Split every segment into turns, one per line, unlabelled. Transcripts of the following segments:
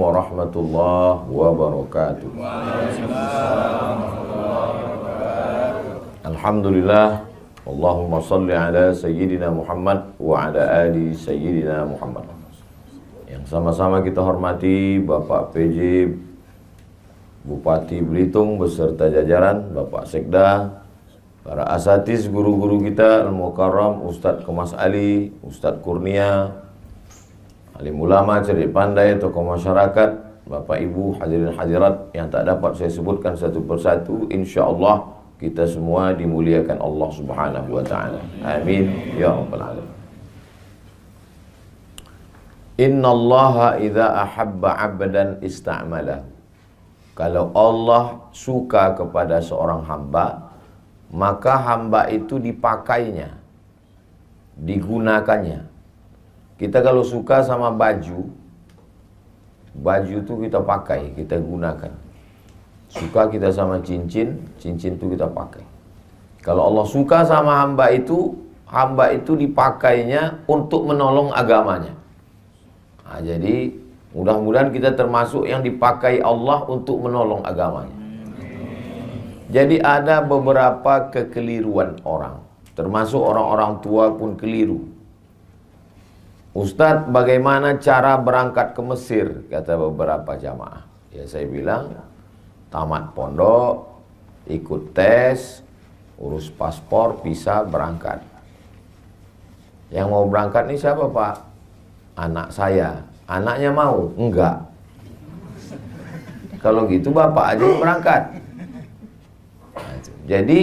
warahmatullahi wabarakatuh. Alhamdulillah, Allahumma salli ala Sayyidina Muhammad wa ala ali Sayyidina Muhammad. Yang sama-sama kita hormati Bapak PJ Bupati Belitung beserta jajaran, Bapak Sekda, para asatiz, guru-guru kita, Al-Mukarram, Ustadz Kemas Ali, Ustadz Kurnia, alim ulama, cerdik pandai, tokoh masyarakat, Bapak Ibu, hadirin hadirat yang tak dapat saya sebutkan satu persatu. InsyaAllah kita semua dimuliakan Allah Subhanahu wa ta'ala. Amin ya rabbal alamin. Innallaha idza ahabba 'abdan ista'malahu. Kalau Allah suka kepada seorang hamba, maka hamba itu dipakainya, digunakannya. Kita kalau suka sama baju itu kita pakai, kita gunakan. Suka kita sama cincin itu kita pakai. Kalau Allah suka sama hamba itu dipakainya untuk menolong agamanya. Nah, jadi mudah-mudahan kita termasuk yang dipakai Allah untuk menolong agamanya. Jadi ada beberapa kekeliruan orang, termasuk orang-orang tua pun keliru. Ustadz, bagaimana cara berangkat ke Mesir? Kata beberapa jamaah. Ya saya bilang, tamat pondok, ikut tes, urus paspor, bisa berangkat. Yang mau berangkat nih siapa Pak? Anak saya. Anaknya mau? Enggak. Kalau gitu bapak aja yang berangkat. Jadi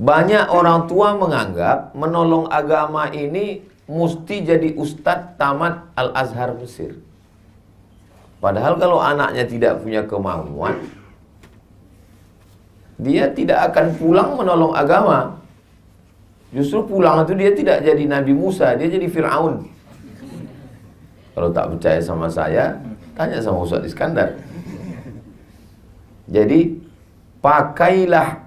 banyak orang tua menganggap menolong agama ini mesti jadi ustadz tamat Al-Azhar Mesir. Padahal kalau anaknya tidak punya kemampuan, dia tidak akan pulang menolong agama. Justru pulang itu dia tidak jadi Nabi Musa, dia jadi Fir'aun. Kalau tak percaya sama saya, tanya sama Ustadz Iskandar. Jadi pakailah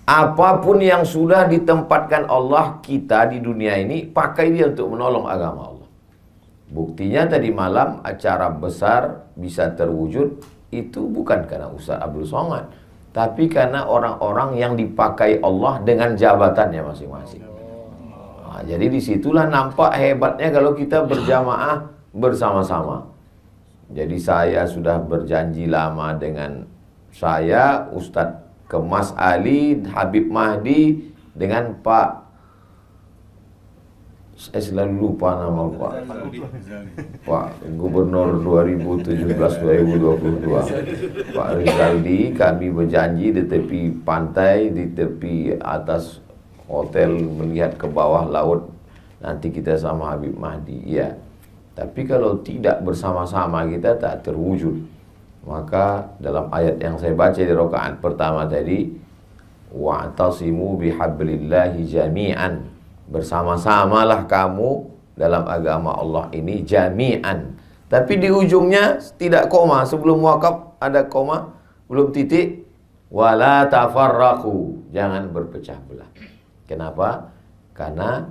apapun yang sudah ditempatkan Allah kita di dunia ini, pakai dia untuk menolong agama Allah. Buktinya tadi malam acara besar bisa terwujud, itu bukan karena Ustaz Abdul Somad, tapi karena orang-orang yang dipakai Allah dengan jabatannya masing-masing. Nah, jadi disitulah nampak hebatnya kalau kita berjamaah bersama-sama. Jadi saya sudah berjanji lama dengan saya, Ustadz Kemas Ali, Habib Mahdi, dengan Pak, saya selalu lupa nama Pak Gubernur 2017-2022, Pak Rizaldi. Kami berjanji di tepi pantai, di tepi atas hotel melihat ke bawah laut, nanti kita sama Habib Mahdi. Ya, tapi kalau tidak bersama-sama kita tak terwujud. Maka dalam ayat yang saya baca di rakaat pertama tadi, wa'tasimu bihablillahi jami'an, bersama-samalah kamu dalam agama Allah ini jami'an. Tapi di ujungnya tidak koma, sebelum wakaf ada koma, belum titik. Wala tafarraqu, jangan berpecah belah. Kenapa? Karena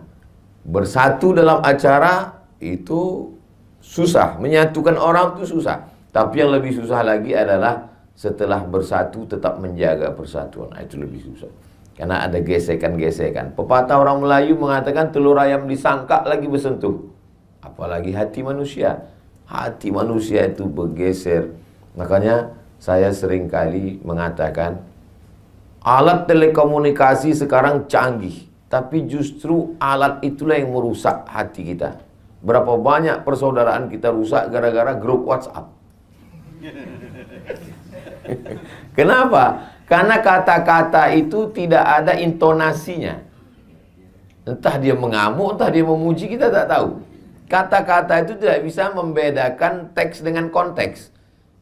bersatu dalam acara itu susah, menyatukan orang itu susah. Tapi yang lebih susah lagi adalah setelah bersatu tetap menjaga persatuan. Nah, itu lebih susah. Karena ada gesekan-gesekan. Pepatah orang Melayu mengatakan telur ayam disangka lagi bersentuh. Apalagi hati manusia. Hati manusia itu bergeser. Makanya saya seringkali mengatakan alat telekomunikasi sekarang canggih. Tapi justru alat itulah yang merusak hati kita. Berapa banyak persaudaraan kita rusak gara-gara grup WhatsApp. Kenapa? Karena kata-kata itu tidak ada intonasinya. Entah dia mengamuk, entah dia memuji, kita tak tahu. Kata-kata itu tidak bisa membedakan teks dengan konteks.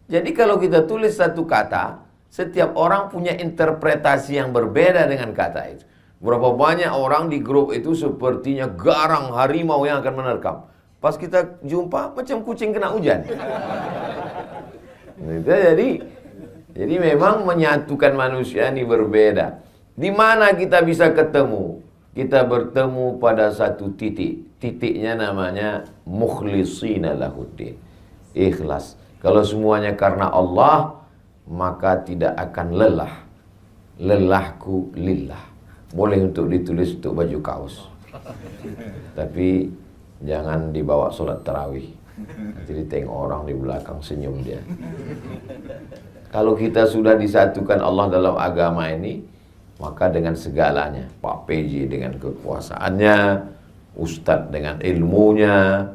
Jadi kalau kita tulis satu kata, setiap orang punya interpretasi yang berbeda dengan kata itu. Berapa banyak orang di grup itu sepertinya garang harimau yang akan menerkam. Pas kita jumpa macam kucing kena hujan. Jadi memang menyatukan manusia ini berbeda. Di mana kita bisa ketemu? Kita bertemu pada satu titik. Titiknya namanya mukhlishina lahuddin. ikhlas. Kalau semuanya karena Allah, maka tidak akan lelah. Lelahku lillah. Boleh untuk ditulis untuk baju kaos, tapi jangan dibawa sholat tarawih. Jadi tengok orang di belakang senyum dia. Kalau kita sudah disatukan Allah dalam agama ini, maka dengan segalanya, Pak PJ dengan kekuasaannya, Ustadz dengan ilmunya,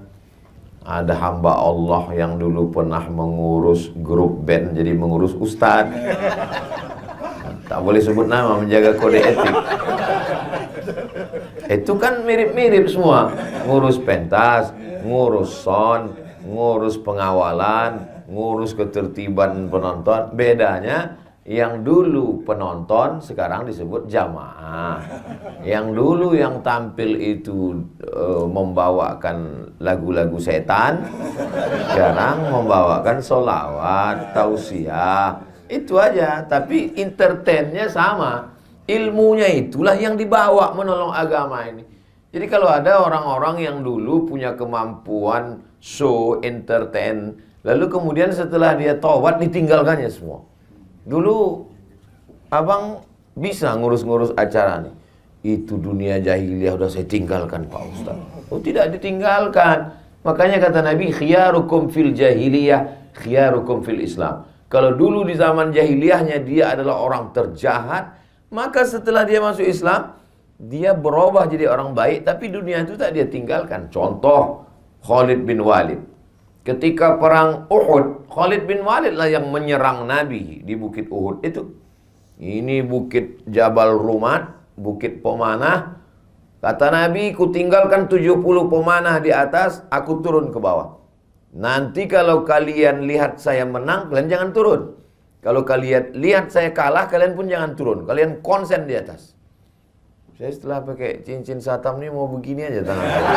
ada hamba Allah yang dulu pernah mengurus grup band jadi mengurus Ustadz. Tak boleh sebut nama, menjaga kode etik. Itu kan mirip-mirip semua. Ngurus pentas, ngurus sound, ngurus pengawalan, ngurus ketertiban penonton. Bedanya yang dulu penonton sekarang disebut jamaah. Yang dulu yang tampil itu membawakan lagu-lagu setan, sekarang membawakan sholawat, tausiah. Itu aja, tapi entertainnya sama. Ilmunya itulah yang dibawa menolong agama ini. Jadi kalau ada orang-orang yang dulu punya kemampuan show, entertain, lalu kemudian setelah dia taubat ditinggalkannya semua. Dulu abang bisa ngurus-ngurus acara nih. Itu dunia jahiliyah udah saya tinggalkan Pak Ustaz. Oh, tidak ditinggalkan. Makanya kata Nabi, khiyarukum fil jahiliyah, khiyarukum fil Islam. Kalau dulu di zaman jahiliyahnya dia adalah orang terjahat, maka setelah dia masuk Islam, dia berubah jadi orang baik, tapi dunia itu tak dia tinggalkan. Contoh, Khalid bin Walid. Ketika perang Uhud, Khalid bin Walid lah yang menyerang Nabi di bukit Uhud itu. Ini bukit Jabal Rumat, bukit pemanah. Kata Nabi, ku tinggalkan 70 pemanah di atas, aku turun ke bawah. Nanti kalau kalian lihat saya menang, kalian jangan turun. Kalau kalian lihat saya kalah, kalian pun jangan turun. Kalian konsen di atas. Saya setelah pakai cincin satam ini mau begini aja tangan saya.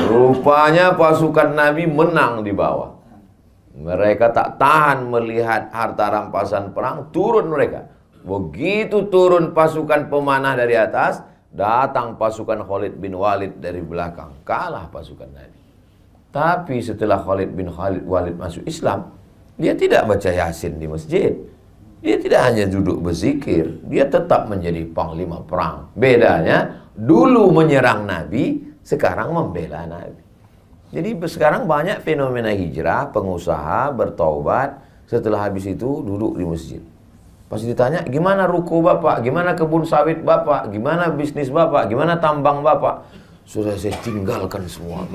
Rupanya pasukan Nabi menang di bawah. Mereka tak tahan melihat harta rampasan perang, turun mereka. Begitu turun pasukan pemanah dari atas, datang pasukan Khalid bin Walid dari belakang. Kalah pasukan Nabi. Tapi setelah Khalid bin Walid masuk Islam, dia tidak baca Yasin di masjid. Dia tidak hanya duduk berzikir. Dia tetap menjadi panglima perang. Bedanya, dulu menyerang Nabi, sekarang membela Nabi. Jadi sekarang banyak fenomena hijrah, pengusaha bertaubat, setelah habis itu duduk di masjid. Pas ditanya, gimana ruko bapak, gimana kebun sawit bapak, gimana bisnis bapak, gimana tambang bapak? Sudah saya tinggalkan semua.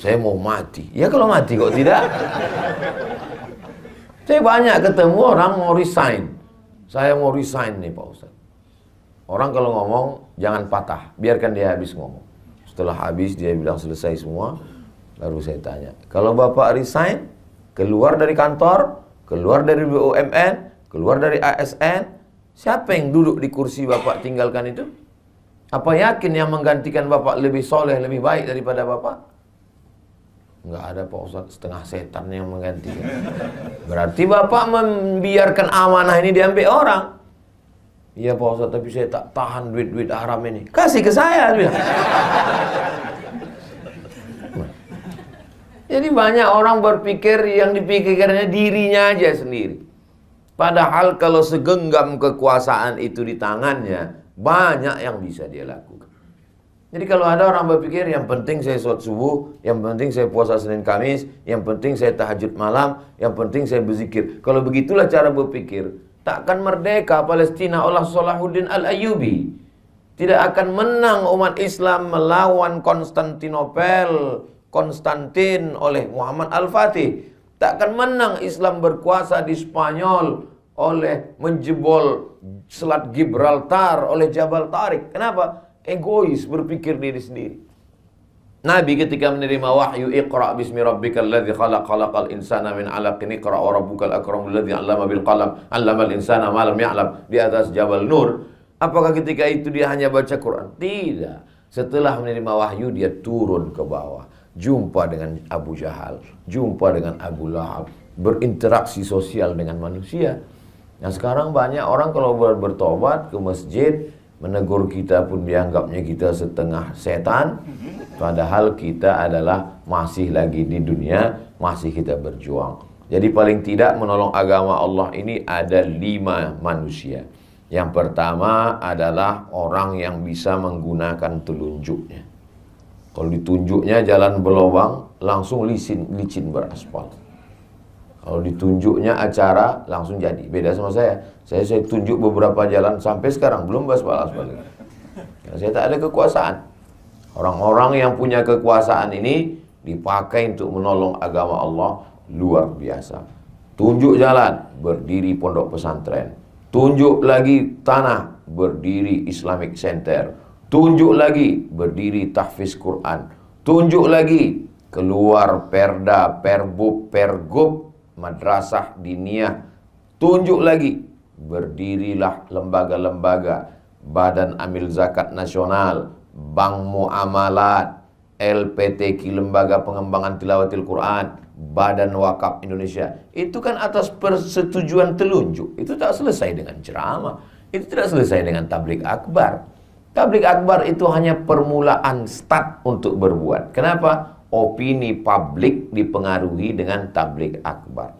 Saya mau mati. Ya kalau mati kok tidak? Saya banyak ketemu orang mau resign. Saya mau resign nih Pak Ustaz. Orang kalau ngomong, jangan patah. Biarkan dia habis ngomong. Setelah habis dia bilang selesai semua, baru saya tanya. Kalau bapak resign, keluar dari kantor, keluar dari BUMN, keluar dari ASN, siapa yang duduk di kursi bapak tinggalkan itu? Apa yakin yang menggantikan bapak lebih soleh, lebih baik daripada bapak? Enggak ada Pak Ustaz, setengah setan yang menggantikan. Berarti bapak membiarkan amanah ini diambil orang. Iya Pak Ustaz, tapi saya tak tahan duit-duit haram ini. Kasih ke saya. Jadi banyak orang berpikir yang dipikirkannya dirinya aja sendiri. Padahal kalau segenggam kekuasaan itu di tangannya, banyak yang bisa dia lakukan. Jadi kalau ada orang berpikir yang penting saya sholat subuh, yang penting saya puasa Senin Kamis, yang penting saya tahajud malam, yang penting saya berzikir. Kalau begitulah cara berpikir, takkan merdeka Palestina oleh Salahuddin Al-Ayyubi. Tidak akan menang umat Islam melawan Konstantin oleh Muhammad Al-Fatih. Takkan menang Islam berkuasa di Spanyol oleh menjebol Selat Gibraltar oleh Jabal Tariq. Kenapa? Egois, berpikir diri sendiri. Nabi ketika menerima wahyu, Iqra bismi rabbikal ladzi khalaq, khalaqal insana min 'alaqin, Iqra wa rabbukal akram alladzi 'allama bil qalam, 'allamal insana ma lam ya'lam, di atas Jabal Nur. Apakah ketika itu dia hanya baca Quran? Tidak. Setelah menerima wahyu dia turun ke bawah, jumpa dengan Abu Jahal, jumpa dengan Abu Lahab, berinteraksi sosial dengan manusia. Nah sekarang banyak orang kalau bertobat ke masjid, Menegur kita pun dianggapnya kita setengah setan. Padahal kita adalah masih lagi di dunia, masih kita berjuang. Jadi paling tidak menolong agama Allah ini ada 5 manusia. Yang pertama adalah orang yang bisa menggunakan telunjuknya. Kalau ditunjuknya jalan berlobang, langsung licin beraspal. Kalau ditunjuknya acara, langsung jadi. Beda sama saya. Saya tunjuk beberapa jalan sampai sekarang belum beraspal. Karena saya tak ada kekuasaan. Orang-orang yang punya kekuasaan ini dipakai untuk menolong agama Allah luar biasa. Tunjuk jalan, berdiri pondok pesantren. Tunjuk lagi tanah, berdiri Islamic Center. Tunjuk lagi, berdiri tahfiz Quran. Tunjuk lagi, keluar perda, perbub, pergub, madrasah diniyah. Tunjuk lagi, berdirilah lembaga-lembaga, Badan Amil Zakat Nasional, Bank Muamalat, LPTQ, Lembaga Pengembangan Tilawatil Quran, Badan Wakaf Indonesia. Itu kan atas persetujuan telunjuk. Itu tak selesai dengan ceramah. Itu tidak selesai dengan tablik akbar. Tablik akbar itu hanya permulaan start untuk berbuat. Kenapa? Opini publik dipengaruhi dengan tablik akbar.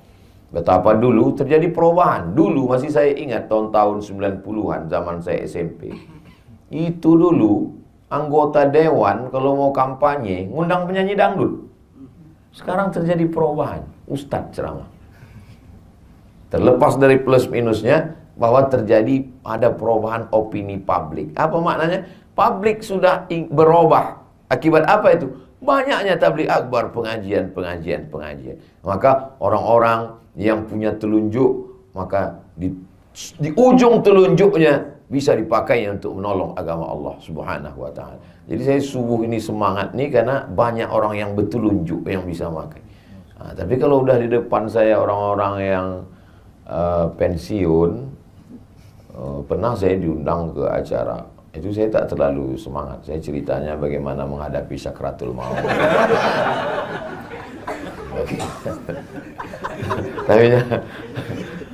Betapa dulu terjadi perubahan. Dulu masih saya ingat tahun-tahun 90-an zaman saya SMP. Itu dulu anggota dewan kalau mau kampanye ngundang penyanyi dangdut. Sekarang terjadi perubahan, ustadz ceramah. Terlepas dari plus minusnya, bahwa terjadi ada perubahan opini publik. Apa maknanya? Publik sudah berubah. Akibat apa itu? Banyaknya tabligh akbar, pengajian. Maka orang-orang yang punya telunjuk, maka di ujung telunjuknya bisa dipakai untuk menolong agama Allah Subhanahu wa ta'ala. Jadi saya subuh ini semangat nih karena banyak orang yang bertelunjuk yang bisa pakai. Nah, tapi kalau udah di depan saya orang-orang yang pensiun, pernah saya diundang ke acara. Itu saya tak terlalu semangat. Saya ceritanya bagaimana menghadapi sakratul maut. Tapi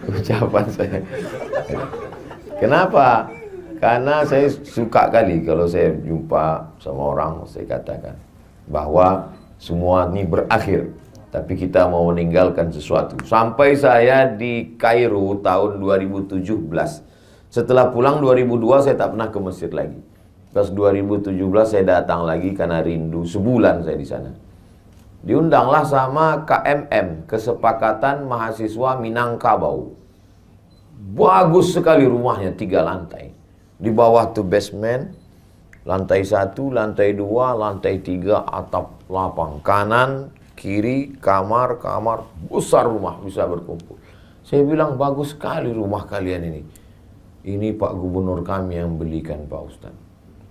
ucapan saya. Kenapa? Karena saya suka kali kalau saya jumpa sama orang, saya katakan bahwa semua ini berakhir, tapi kita mau meninggalkan sesuatu. Sampai saya di Kairo tahun 2017. Setelah pulang 2002 saya tak pernah ke Mesir lagi. Pas 2017 saya datang lagi karena rindu, sebulan saya di sana. Diundanglah sama KMM, Kesepakatan Mahasiswa Minangkabau. Bagus sekali rumahnya, 3 lantai. Di bawah tuh basement, lantai 1, lantai 2, lantai 3, atap lapang. Kanan, kiri, kamar, besar rumah bisa berkumpul. Saya bilang bagus sekali rumah kalian ini. Ini Pak Gubernur kami yang belikan Pak Ustaz.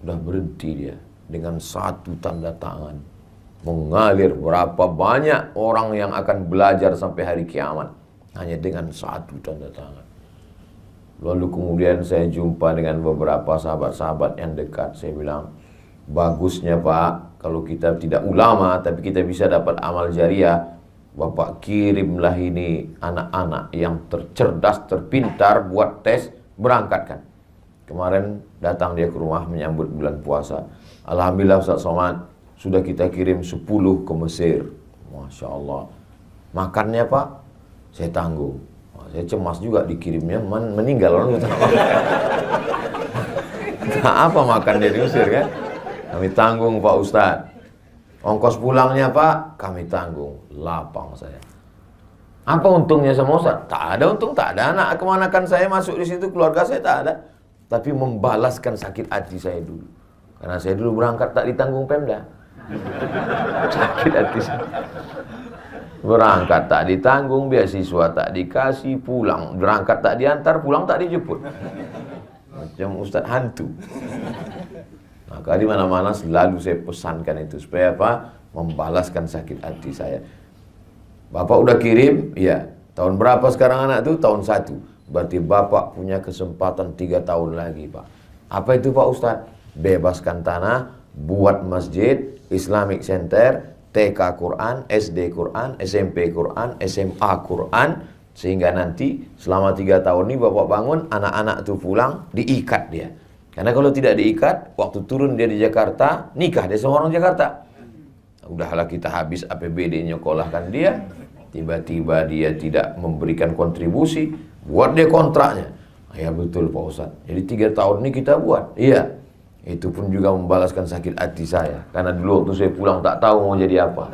Udah berhenti dia dengan 1 tanda tangan. Mengalir berapa banyak orang yang akan belajar sampai hari kiamat hanya dengan 1 tanda tangan. Lalu kemudian saya jumpa dengan beberapa sahabat-sahabat yang dekat. Saya bilang, bagusnya Pak, kalau kita tidak ulama, tapi kita bisa dapat amal jariah. Bapak kirimlah ini anak-anak yang tercerdas, terpintar, buat tes, berangkatkan. Kemarin datang dia ke rumah menyambut bulan puasa. Alhamdulillah Ustaz Somad, sudah kita kirim 10 ke Mesir. Masya Allah. Makannya Pak, saya tanggung. Saya cemas juga dikirimnya meninggal orang itu. Apa makan dia di Mesir kan? Kami tanggung Pak Ustadz. Ongkos pulangnya Pak, kami tanggung. Lapang saya. Apa untungnya sama Ustadz? Tak ada untung, tak ada. Anak kemanakan saya masuk di situ, keluarga saya tak ada. Tapi membalaskan sakit hati saya dulu. Karena saya dulu berangkat tak ditanggung Pemda. Sakit hati saya. Berangkat tak ditanggung, beasiswa tak dikasih, pulang berangkat tak diantar, pulang tak dijemput. Macam Ustadz hantu. Maka di mana-mana selalu saya pesankan itu supaya apa? Membalaskan sakit hati saya. Bapak udah kirim? Iya. Tahun berapa sekarang anak itu? Tahun 1. Berarti Bapak punya kesempatan 3 tahun lagi, Pak. Apa itu Pak Ustadz? Bebaskan tanah, buat masjid, Islamic Center, TK Quran, SD Quran, SMP Quran, SMA Quran, sehingga nanti selama 3 tahun ini Bapak bangun, anak-anak itu pulang, diikat dia. Karena kalau tidak diikat, waktu turun dia di Jakarta, nikah dia sama orang Jakarta. Udahlah kita habis APBD nyekolahkan dia, tiba-tiba dia tidak memberikan kontribusi, buat dia kontraknya. Ya betul Pak Ustadz, jadi 3 tahun ini kita buat. Iya, itu pun juga membalaskan sakit hati saya. Karena dulu waktu saya pulang tak tahu mau jadi apa.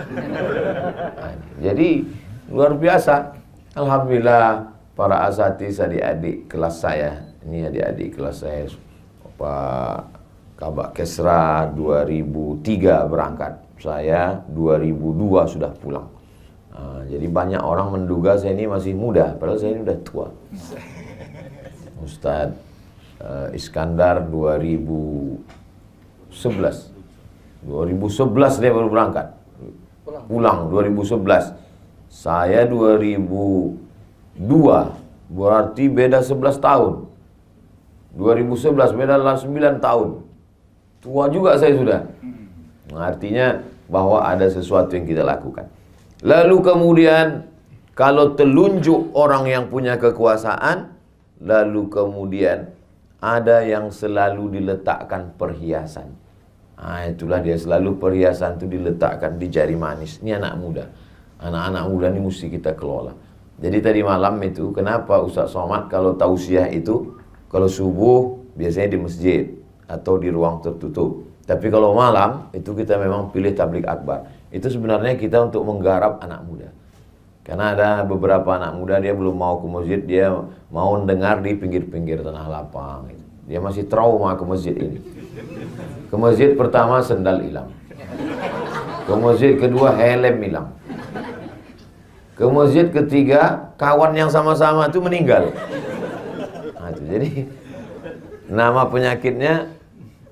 Nah, jadi luar biasa. Alhamdulillah para asatiz adik-adik kelas saya. Ini adik-adik kelas saya. Pak Kabak Kesra 2003 berangkat. Saya 2002 sudah pulang. Jadi banyak orang menduga saya ini masih muda, padahal saya ini udah tua. Ustadz Iskandar 2011 dia baru berangkat. Pulang 2011. Saya 2002, berarti beda 11 tahun. 2011 beda 9 tahun. Tua juga saya sudah. Artinya bahwa ada sesuatu yang kita lakukan. Lalu kemudian kalau telunjuk orang yang punya kekuasaan, lalu kemudian ada yang selalu diletakkan perhiasan. Itulah dia, selalu perhiasan itu diletakkan di jari manis. Ini anak muda. Anak-anak muda ini mesti kita kelola. Jadi tadi malam itu, kenapa Ustaz Somad kalau tausiah itu, kalau subuh biasanya di masjid atau di ruang tertutup. Tapi kalau malam itu kita memang pilih tablik akbar. Itu sebenarnya kita untuk menggarap anak muda. Karena ada beberapa anak muda dia belum mau ke masjid, dia mau dengar di pinggir-pinggir tanah lapang. Dia masih trauma ke masjid ini. Ke masjid pertama sendal hilang. Ke masjid kedua helm hilang. Ke masjid ketiga kawan yang sama-sama itu meninggal. Jadi nama penyakitnya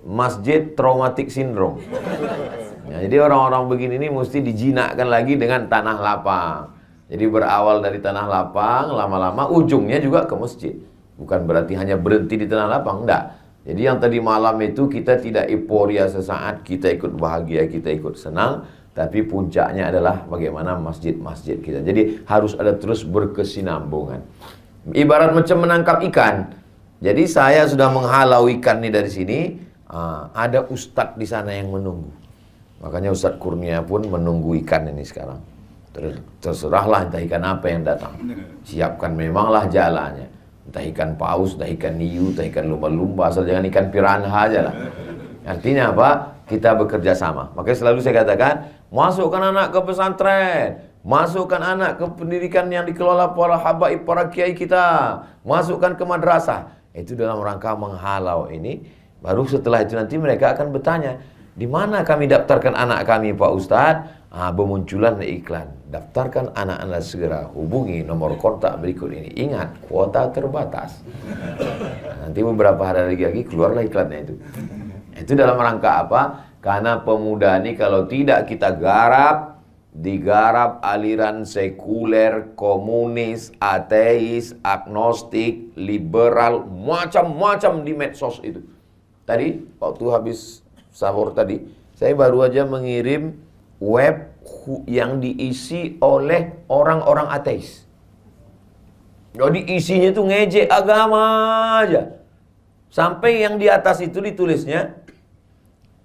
Masjid Traumatic Syndrome. Jadi orang-orang begini ini mesti dijinakkan lagi dengan tanah lapang. Jadi berawal dari tanah lapang, lama-lama ujungnya juga ke masjid. Bukan berarti hanya berhenti di tanah lapang, enggak. Jadi yang tadi malam itu kita tidak euforia sesaat, kita ikut bahagia, kita ikut senang. Tapi puncaknya adalah bagaimana masjid-masjid kita. Jadi harus ada terus berkesinambungan. Ibarat macam menangkap ikan. Jadi saya sudah menghalau ikan ini dari sini. Ada ustadz di sana yang menunggu. Makanya Ustadz Kurnia pun menunggu ikan ini sekarang. Terserahlah entah ikan apa yang datang. Siapkan memanglah jalannya. Entah ikan paus, entah ikan hiu, entah ikan lumba-lumba, asal jangan ikan piranha aja lah. Artinya apa? Kita bekerja sama. Makanya selalu saya katakan, masukkan anak ke pesantren, masukkan anak ke pendidikan yang dikelola para habaib, para kiai kita, masukkan ke madrasah. Itu dalam rangka menghalau ini. Baru setelah itu nanti mereka akan bertanya, di mana kami daftarkan anak kami Pak Ustadz? Bermunculan iklan, daftarkan anak Anda segera, hubungi nomor kontak berikut ini. Ingat, kuota terbatas. Nanti beberapa hari lagi keluarlah iklannya itu. Itu dalam rangka apa? Karena pemuda ini kalau tidak kita garap, digarap aliran sekuler, komunis, ateis, agnostik, liberal, macam-macam di medsos itu. Tadi, waktu habis sahur tadi, saya baru aja mengirim web yang diisi oleh orang-orang ateis. Jadi isinya itu ngejek agama aja. Sampai yang di atas itu ditulisnya,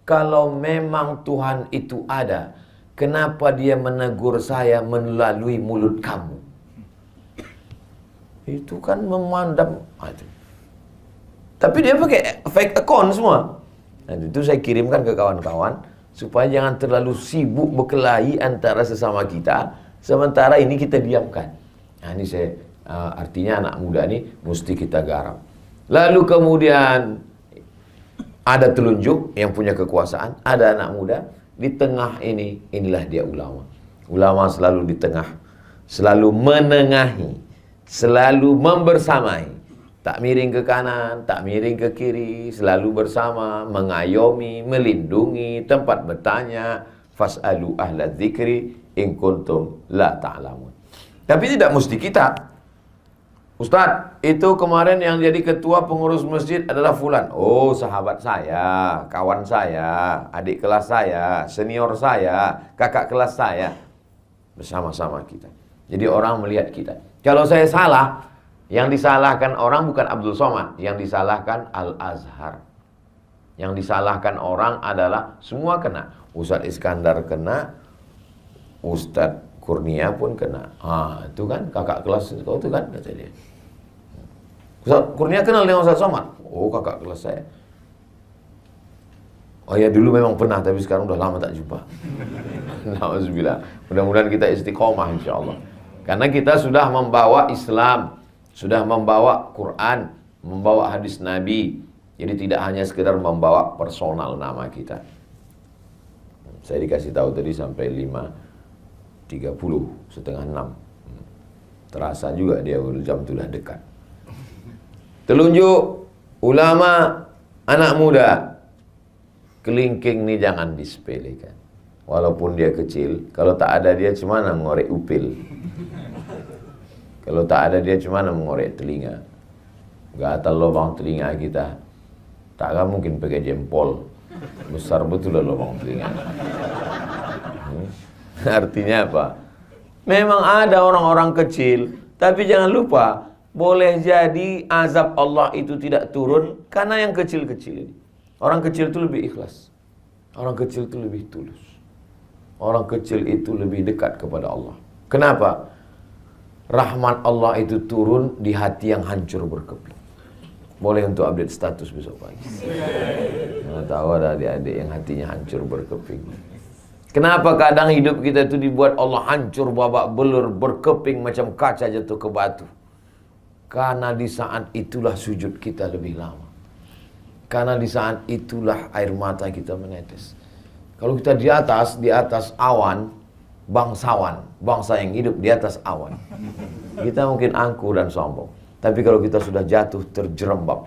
kalau memang Tuhan itu ada, kenapa dia menegur saya melalui mulut kamu? Itu kan memandang. Tapi dia pakai fake account semua. Nah, itu saya kirimkan ke kawan-kawan supaya jangan terlalu sibuk berkelahi antara sesama kita, sementara ini kita diamkan. Nah, ini saya artinya anak muda ini mesti kita garap. Lalu kemudian ada telunjuk yang punya kekuasaan, ada anak muda di tengah ini, inilah dia ulama. Ulama selalu di tengah, selalu menengahi, selalu membersamai. Tak miring ke kanan, tak miring ke kiri, selalu bersama, mengayomi, melindungi, tempat bertanya, fas'alu ahla dzikri in kuntum la ta'lamun. Tapi tidak mesti kita. Ustadz, itu kemarin yang jadi ketua pengurus masjid adalah fulan. Oh, sahabat saya, kawan saya, adik kelas saya, senior saya, kakak kelas saya. Bersama-sama kita. Jadi orang melihat kita. Kalau saya salah, yang disalahkan orang bukan Abdul Somad, yang disalahkan Al-Azhar. Yang disalahkan orang adalah semua kena. Ustadz Iskandar kena, Ustadz Kurnia pun kena. Itu kan kakak kelas kau itu kan, kata dia. Ustadz Kurnia kenal dengan Ustadz Somad? Oh, kakak kelas saya. Oh ya, dulu memang pernah, tapi sekarang udah lama tak jumpa. Alhamdulillah. Mudah-mudahan kita istiqomah insyaallah. Karena kita sudah membawa Islam, sudah membawa Quran, membawa hadis Nabi. Jadi tidak hanya sekedar membawa personal nama kita. Saya dikasih tahu tadi sampai 5.30, setengah 6. Terasa juga dia jam sudah dekat. Telunjuk ulama, anak muda. Kelingking ini jangan disepelekan. Walaupun dia kecil, kalau tak ada dia cemana mengorek upil. Kalau tak ada dia cemana mengorek telinga. Gatal lubang telinga kita. Takkan mungkin pakai jempol. Besar betul lah lubang telinga. Artinya apa? Memang ada orang-orang kecil, tapi jangan lupa, boleh jadi azab Allah itu tidak turun karena yang kecil-kecil ini. Orang kecil itu lebih ikhlas. Orang kecil itu lebih tulus. Orang kecil itu lebih dekat kepada Allah. Kenapa? Rahmat Allah itu turun di hati yang hancur berkeping. Boleh untuk update status besok pagi. Mana tahu ada adik-adik yang hatinya hancur berkeping. Kenapa kadang hidup kita itu dibuat Allah hancur babak belur, berkeping macam kaca jatuh ke batu? Karena di saat itulah sujud kita lebih lama. Karena di saat itulah air mata kita menetes. Kalau kita di atas awan, bangsawan, bangsa yang hidup di atas awan, kita mungkin angkuh dan sombong. Tapi kalau kita sudah jatuh terjerembab,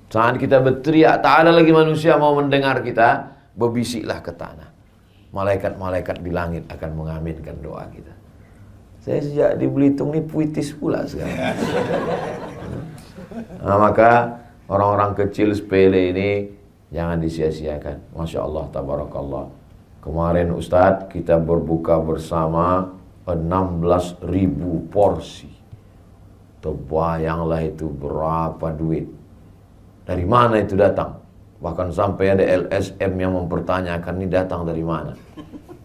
saat kita berteriak, tak ada lagi manusia mau mendengar kita, berbisiklah ke tanah. Malaikat-malaikat di langit akan mengaminkan doa kita. Saya sejak di Belitung ini puitis pula sekarang. Nah, maka orang-orang kecil sepele ini jangan disia-siakan. Masya Allah, tabarakallah. Kemarin Ustadz kita berbuka bersama 16.000 porsi. Terbayanglah itu berapa duit. Dari mana itu datang? Bahkan sampai ada LSM yang mempertanyakan ini datang dari mana.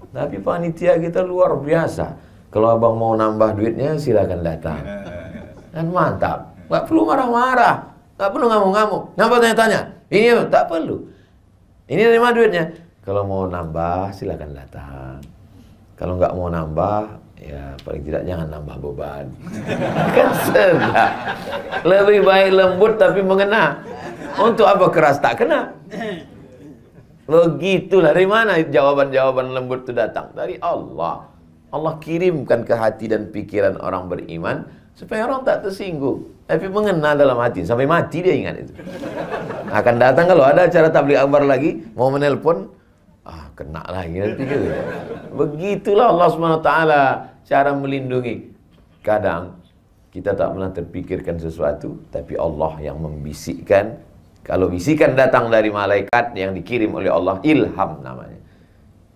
Tapi panitia kita luar biasa. Kalau abang mau nambah duitnya silakan datang. Dan mantap. Gak perlu marah-marah. Gak perlu ngamuk-ngamuk. Kenapa tanya-tanya? Ini tak perlu. Ini dari mana duitnya? Kalau mau nambah silakan datang. Kalau nggak mau nambah, ya paling tidak jangan nambah beban. Kan sedap. Lebih baik lembut tapi mengena. Untuk apa keras tak kena? Begitulah. Dari mana jawaban-jawaban lembut itu datang? Dari Allah. Allah kirimkan ke hati dan pikiran orang beriman supaya orang tak tersinggung, tapi mengena dalam hati. Sampai mati dia ingat itu. Akan datang kalau ada acara tabligh akbar lagi, mau menelpon, kena lagi nanti gitu. Begitulah Allah SWT cara melindungi. Kadang kita tak pernah terpikirkan sesuatu, tapi Allah yang membisikkan. Kalau bisikan datang dari malaikat yang dikirim oleh Allah, ilham namanya.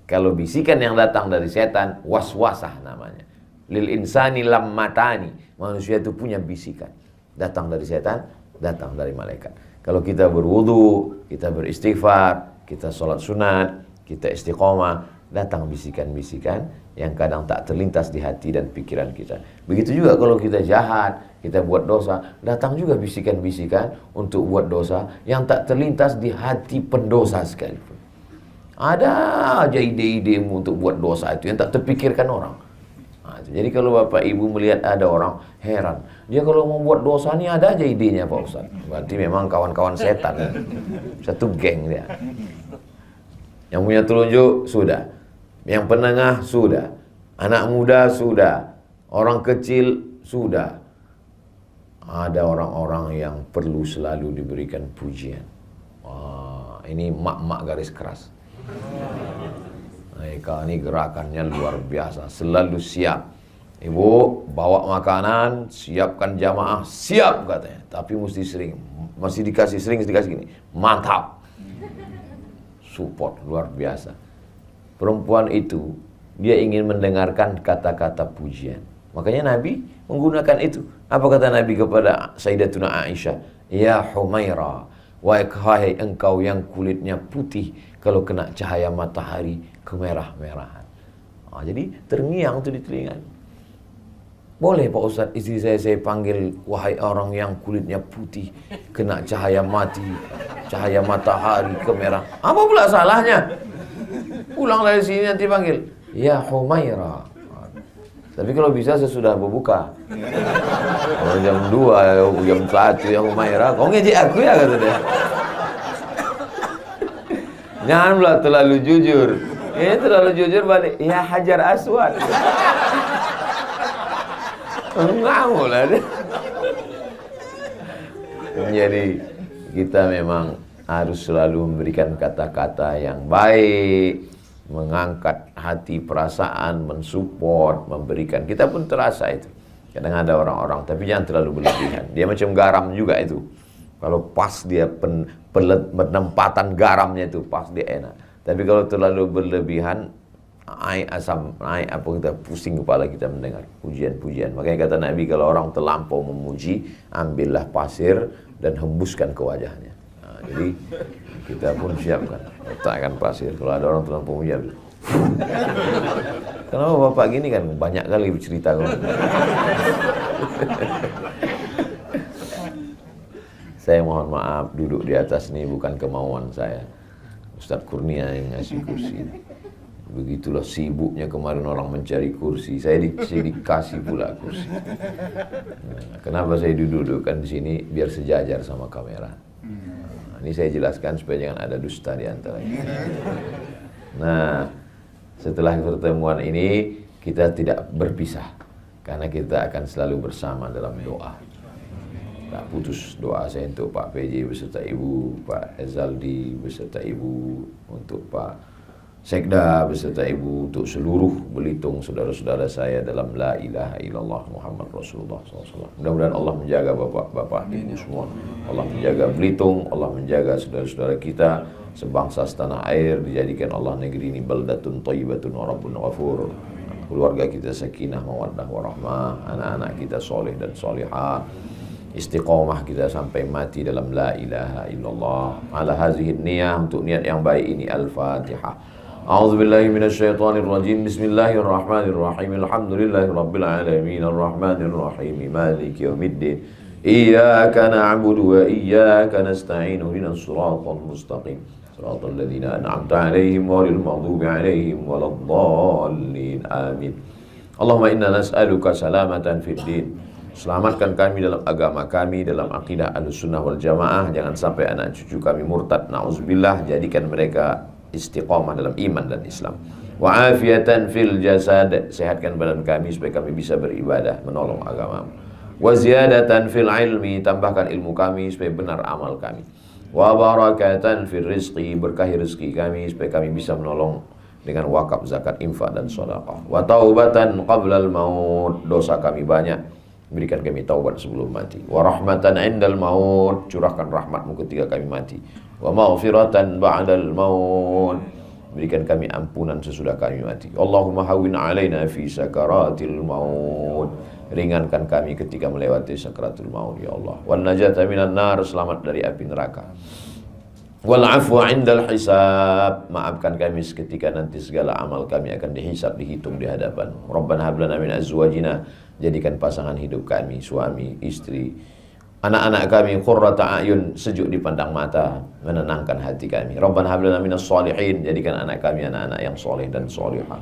Kalau bisikan yang datang dari setan, waswasah namanya. Lil insani lammatani. Manusia itu punya bisikan. Datang dari setan, datang dari malaikat. Kalau kita berwudu, kita beristighfar, kita sholat sunat, kita istiqomah, datang bisikan-bisikan yang kadang tak terlintas di hati dan pikiran kita. Begitu juga kalau kita jahat, kita buat dosa, datang juga bisikan-bisikan untuk buat dosa yang tak terlintas di hati pendosa sekalipun. Ada aja ide-idemu untuk buat dosa itu yang tak terpikirkan orang. Jadi kalau Bapak Ibu melihat ada orang, heran. Dia kalau mau buat dosa ini ada aja idenya Pak Ustaz. Berarti memang kawan-kawan setan. Satu geng dia. Yang punya telunjuk, sudah. Yang penengah, sudah. Anak muda, sudah. Orang kecil, sudah. Ada orang-orang yang perlu selalu diberikan pujian. Wah, ini mak-mak garis keras. Mereka ini gerakannya luar biasa, selalu siap. Ibu bawa makanan, siapkan jamaah, siap katanya. Tapi mesti sering, masih dikasih gini, mantap. Support luar biasa. Perempuan itu dia ingin mendengarkan kata-kata pujian. Makanya Nabi menggunakan itu. Apa kata Nabi kepada Sayyidatuna Aisyah? Ya Humaira, Wahai engkau yang kulitnya putih, kalau kena cahaya matahari kemerah-merahan. Jadi terngiang tuh di telinga. Boleh Pak Ustadz, istri saya panggil, wahai orang yang kulitnya putih, kena cahaya cahaya matahari kemerah. Apa pula salahnya? Pulang dari sini nanti panggil, ya Humaira. Tapi kalau bisa sesudah berbuka. Kalau jam 2, jam 1 ya Humaira, kau ngejek aku ya, kata dia. Jangan pula terlalu jujur. Ini terlalu jujur balik, ya Hajar Aswad. Ngamuk lah dia. Jadi kita memang harus selalu memberikan kata-kata yang baik, mengangkat hati perasaan, mensupport, memberikan. Kita pun terasa itu. Kadang ada orang-orang, tapi jangan terlalu berlebihan. Dia macam garam juga itu. Kalau pas dia penempatan garamnya itu pas dia enak. Tapi kalau terlalu berlebihan, naik asam, naik apa, kita pusing kepala kita mendengar pujian-pujian. Makanya kata Nabi, kalau orang terlampau memuji, ambillah pasir dan hembuskan ke wajahnya. Jadi kita pun siapkan, letakkan pasir. Kalau ada orang terlampau memuji, kenapa bapak gini kan banyak kali bercerita. Saya mohon maaf, duduk di atas ini bukan kemauan saya. Ustadz Kurnia yang ngasih kursi. Begitulah sibuknya kemarin orang mencari kursi. Saya dikasih pula kursi. Nah, kenapa saya dudukkan di sini? Biar sejajar sama kamera. Nah, ini saya jelaskan supaya jangan ada dusta di antara kita. Nah, setelah pertemuan ini kita tidak berpisah, karena kita akan selalu bersama dalam doa. Tak putus doa saya untuk Pak PJ beserta Ibu, Pak Ezaldi beserta Ibu, untuk Pak Sekda beserta Ibu, untuk seluruh Belitung saudara-saudara saya dalam La ilaha illallah Muhammad Rasulullah SAW. Mudah-mudahan Allah menjaga bapak-bapak Ibu semua. Allah menjaga Belitung, Allah menjaga saudara-saudara kita sebangsa setanah air, dijadikan Allah negeri ini baldatun thayyibatun wa rabbun ghafur. Keluarga kita sakinah mawaddah warahmah, anak-anak kita soleh dan solehah. Istiqomah kita sampai mati dalam la ilaha illallah. Ala hazihi niyah, untuk niat yang baik ini. Al-Fatihah. A'udzubillahi minasyaitonirrajim. Bismillahirrahmanirrahim. Alhamdulillahi rabbil alamin. Arrahmanirrahim. Maliki yaumiddin. Iyyaka na'budu wa iyyaka nasta'in. Ihdinas siratal mustaqim. Siratal ladzina an'amta 'alaihim ghairil maghdubi 'alaihim waladdallin. Amin. Allahumma inna nas'aluka salamatan fid din. Selamatkan kami dalam agama kami, dalam akidah Ahlussunnah wal Jamaah. Jangan sampai anak cucu kami murtad, na'udzubillah. Jadikan mereka istiqamah dalam iman dan Islam. Wa afiatan fil jasad. Sehatkan badan kami supaya kami bisa beribadah, menolong agama. Wa ziyadatan fil ilmi. Tambahkan ilmu kami supaya benar amal kami. Wa barakatan fil rizqi. Berkahi rezeki kami supaya kami bisa menolong dengan wakaf, zakat, infak dan sedekah. Wa taubatan qablal maut. Dosa kami banyak, berikan kami taubat sebelum mati. Wa rahmatan indal maut. Curahkan rahmatmu ketika kami mati. Wa maghfiratan ba'dal maut. Berikan kami ampunan sesudah kami mati. Allahumma hawwin alaina fi sakaratil maut. Ringankan kami ketika melewati sakaratul maut ya Allah. Wan najata minan nar. Selamat dari api neraka. Wal afwa indal hisab. Maafkan kami seketika nanti segala amal kami akan dihisab, dihitung di hadapan. Rabbana hab lana min azwajina. Jadikan pasangan hidup kami, suami, istri, anak-anak kami qurrata a'yun, sejuk dipandang mata, menenangkan hati kami. Rabbana hab lana minas shalihin. Jadikan anak kami anak-anak yang soleh dan solihah.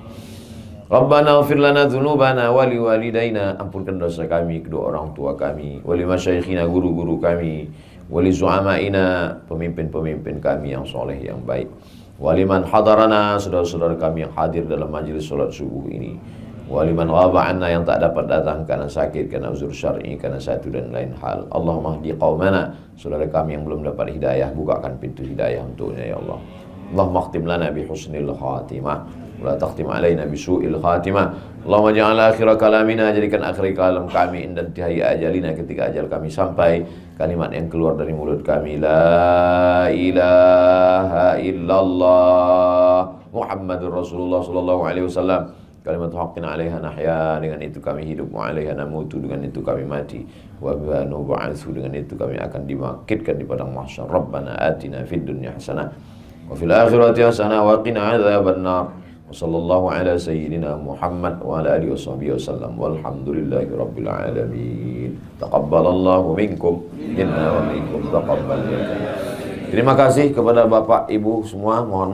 Rabbana ighfir lana dzunubana wa liwalidayna. Ampunkan dosa kami, kedua orang tua kami, wa limasyayikhina, guru-guru kami, wa li zu'amaina, pemimpin-pemimpin kami yang soleh, yang baik, wa liman hadarana, saudara-saudara kami yang hadir dalam majelis salat subuh ini, waliman ghaba anna, yang tak dapat datang karena sakit, karena uzur syar'i, karena satu dan lain hal. Allahumma hdi qaumana, saudara kami yang belum dapat hidayah, bukakan pintu hidayah untuknya ya Allah. Allahumma khtim lana bi husnil khatimah, wa la takhtim alaina bi su'il khatimah. Allahumma ja'al akhir kalamina, jadikan akhir kalam kami inda intihai ajalina, ketika ajal kami sampai, kalimat yang keluar dari mulut kami, la ilaha illallah Muhammadur Rasulullah sallallahu alaihi wasallam. Kalimat haqqin 'alaiha nahya, dengan itu kami hidup, wa 'alaiha namutu, dengan itu kami mati, wa biha nub'atsu, dengan itu kami akan dibangkitkan di padang mahsyar. Rabbana atina fid dunya hasanah wa fil akhirati hasanah wa qina adzabannar. Wa sallallahu ala sayyidina Muhammad wa ala alihi washabbihi wasallam. Walhamdulillahi rabbil alamin. Taqabbalallahu minkum minna wa minkum taqabbal ya. Terima kasih kepada Bapak Ibu semua, mohon maaf